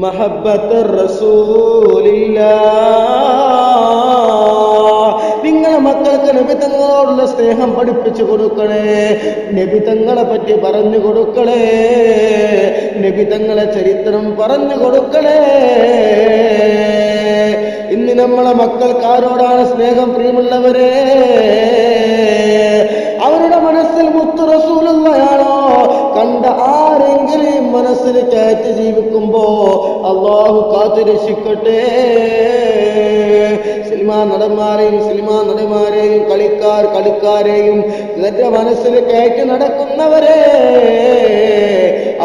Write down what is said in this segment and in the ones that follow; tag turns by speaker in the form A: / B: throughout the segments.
A: മഹബ്ബത്തുർ റസൂലില്ലാ. നിങ്ങളെ മക്കൾക്ക് നബി തങ്ങളോടുള്ള സ്നേഹം പഠിപ്പിച്ചു കൊടുക്കണേ, നബി തങ്ങളെ പറ്റി പറഞ്ഞു കൊടുക്കണേ, നബി തങ്ങളെ ചരിത്രം പറഞ്ഞു കൊടുക്കണേ. ഇന്ന് നമ്മളെ മക്കൾക്ക് ആരോടാണ് സ്നേഹം? പ്രിയമുള്ളവരെ, അവരുടെ മനസ്സിൽ മുത്തു റസൂലുള്ളയാണോ കണ്ട ആരെങ്കിലും മനസ്സിൽ കയറ്റി ജീവിക്കുമ്പോ അള്ളാഹു കാത്തുരക്ഷിക്കട്ടെ. സിനിമാ നടന്മാരെയും കളിക്കാരെയും ഇവരുടെ മനസ്സിൽ കയറ്റി നടക്കുന്നവരെ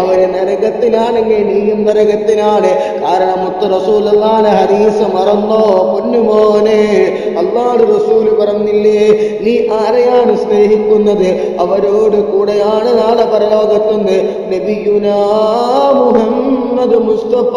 A: അവര് നരകത്തിലാണെങ്കിൽ നീയും നരകത്തിലാണ്. കാരണം മുത്ത് റസൂലുള്ളാഹിന്റെ ഹദീസ് മറന്നോ പൊന്നുമോനെ? അല്ലാഹുവിന്റെ റസൂല് പറഞ്ഞില്ലേ, നീ ആരെയാണ് സ്നേഹിക്കുന്നത് അവരോട് കൂടെയാണ് നാളെ പരലോകത്തുനിന്ന് നബിയുനാ മുഹമ്മദ് മുസ്തഫ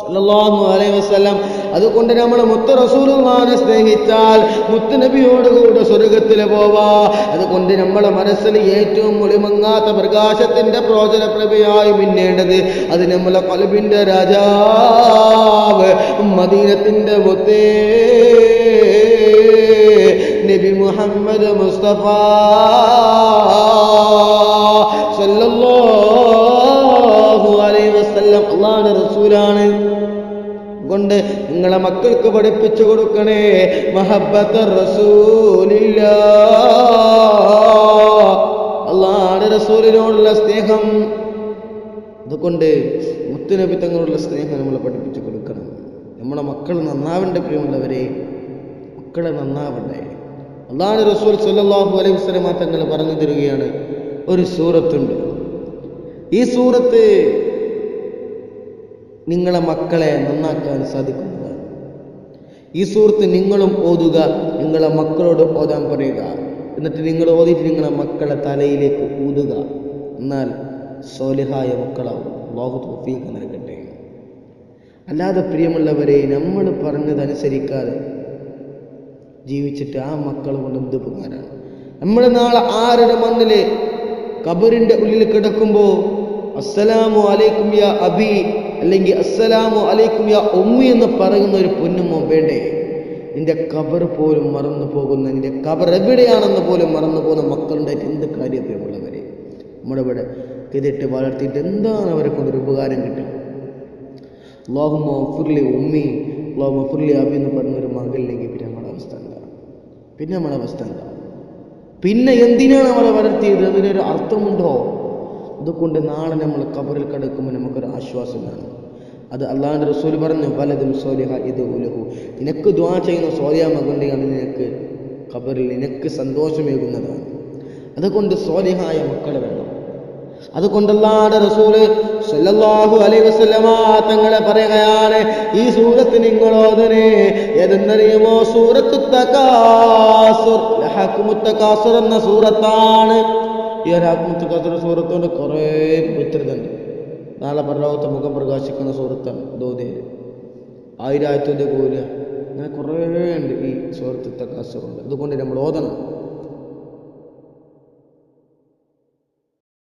A: സല്ലല്ലാഹു അലൈഹി വസല്ലം. അതുകൊണ്ട് നമ്മൾ മുത്ത് റസൂലുള്ളാഹിനെ സ്നേഹിച്ചാൽ മുത്ത് നബിയോടുകൂടെ സ്വർഗത്തിൽ പോവാ. അതുകൊണ്ട് നമ്മളെ മനസ്സിൽ ഏറ്റവും ഒളിമങ്ങാത്ത പ്രകാശത്തിന്റെ പ്രോജനപ്രഭയായി മിന്നേണ്ടത് അത് നമ്മളെ ഖൽബിന്റെ രാജാവ് മദീനത്തിന്റെ മുത്തേ നബി മുഹമ്മദ് മുസ്തഫ സല്ലല്ലാഹു അലൈഹി വസല്ലം അല്ലാഹുവിന്റെ റസൂലാണ്. കൊണ്ട് നിങ്ങളെ മക്കൾക്ക് പഠിപ്പിച്ചു കൊടുക്കണേ മഹബ്ബത്തുർ റസൂലില്ലാ, അല്ലാഹുവിന്റെ റസൂലിനോടുള്ള സ്നേഹം. അതുകൊണ്ട് മുത്തുനബി തങ്ങളോടുള്ള സ്നേഹം നമ്മൾ പഠിപ്പിച്ചു കൊടുക്കണം. നമ്മളെ മക്കൾ നന്നാവണ്ടേ പ്രിയമുള്ളവരെ, മക്കളെ നന്നാവണ്ടേ. അല്ലാഹുവിന്റെ റസൂൽ സല്ലല്ലാഹു അലൈഹി വസല്ലം തങ്ങൾ പറഞ്ഞു തരികയാണ്, ഒരു സൂറത്തുണ്ട്, ഈ സൂറത്ത് നിങ്ങളെ മക്കളെ നന്നാക്കാൻ സാധിക്കുന്നതാണ്. ഈ സൂറത്ത് നിങ്ങളും ഓതുക, നിങ്ങളെ മക്കളോട് ഓതാൻ പറയുക, എന്നിട്ട് നിങ്ങൾ ഓതിയിട്ട് നിങ്ങളെ മക്കളെ തലയിലേക്ക് ഊതുക. എന്നാൽ സ്വാലിഹായ മക്കളാവും. അല്ലാഹു തൗഫീഖ് നൽകട്ടെ. അല്ലാതെ പ്രിയമുള്ളവരെ, നമ്മൾ പറഞ്ഞതനുസരിക്കാതെ ജീവിച്ചിട്ട് ആ മക്കൾ കൊണ്ട് എന്ത് ഉപകാരമാണ്? നമ്മൾ നാളെ ആരുടെ മണ്ണില് ഖബറിന്റെ ഉള്ളിൽ കിടക്കുമ്പോൾ അസ്സലാമു അലൈക്കും യാ അബി അല്ലെങ്കിൽ അസ്സലാമു അലൈക്കും യാ ഉമ്മി എന്ന് പറയുന്ന ഒരു പൊന്നുമോ വേണ്ടേ? നിന്റെ ഖബർ പോലും മറന്നു പോകുന്ന, നിന്റെ ഖബർ എവിടെയാണെന്ന് പോലും മറന്നു പോകുന്ന മക്കളുണ്ടായിട്ട് എന്ത് കാര്യമുള്ളവരെ നമ്മളിവിടെ ഇതിട്ട് വളർത്തിയിട്ട് എന്താണ് അവരെ കൊണ്ടൊരു ഉപകാരം കിട്ടുക? അല്ലാഹുമ്മ ഗഫിർലി ഉമ്മി അല്ലാഹുമ്മ ഗഫിർലി അബി എന്ന് പറഞ്ഞൊരു മകളില്ലെങ്കിൽ പിന്നെ നമ്മുടെ അവസ്ഥ എന്താ? പിന്നെ എന്തിനാണ് നമ്മളെ വളർത്തിയത്? അതിനൊരു അർത്ഥമുണ്ടോ? അതുകൊണ്ട് നാളെ നമ്മൾ ഖബറിൽ കിടക്കുമ്പോൾ നമുക്കൊരു ആശ്വാസമാണ്. അത് അല്ലാഹുവിന്റെ റസൂൽ പറഞ്ഞു, വലദുൻ സ്വാലിഹ യദ്ഉലഹു, നിനക്ക് ദുആ ചെയ്യുന്ന സ്വാലിഹ മകനെയാണ് നിനക്ക് ഖബറിൽ നിനക്ക് സന്തോഷമേകുന്നതാണ്. അതുകൊണ്ട് സ്വാലിഹായ മക്കൾ വേണം. അതുകൊണ്ട് അല്ലാഹുവിന്റെ റസൂൽ സല്ലല്ലാഹു അലൈഹി വസല്ലമ തങ്ങളെ പറയുകയാണ്, ഈ സൂറത്ത് നിങ്ങൾ ഓതണേ. ഏതെന്നറിയുമോ? സൂറത്തു തകാസുർ, ലഹഖുമുത് തകാസുർ എന്ന സൂറത്താണ്. ഈ ഒരു ആത്മത്തുക്കാത്തൊരു സൂറത്തുകൊണ്ട് കുറേ പവിത്രതയുണ്ട്. നാളെ പരലോകത്തെ മുഖം പ്രകാശിക്കുന്ന സൂറത്താണ്. ദോതേര് 1000 ആയത്തിന്റെ കൂല, അങ്ങനെ കുറേ ഉണ്ട് ഈ സൂറത്ത് തകാസുറുണ്ട്. അതുകൊണ്ട് നമ്മൾ ഓതണം.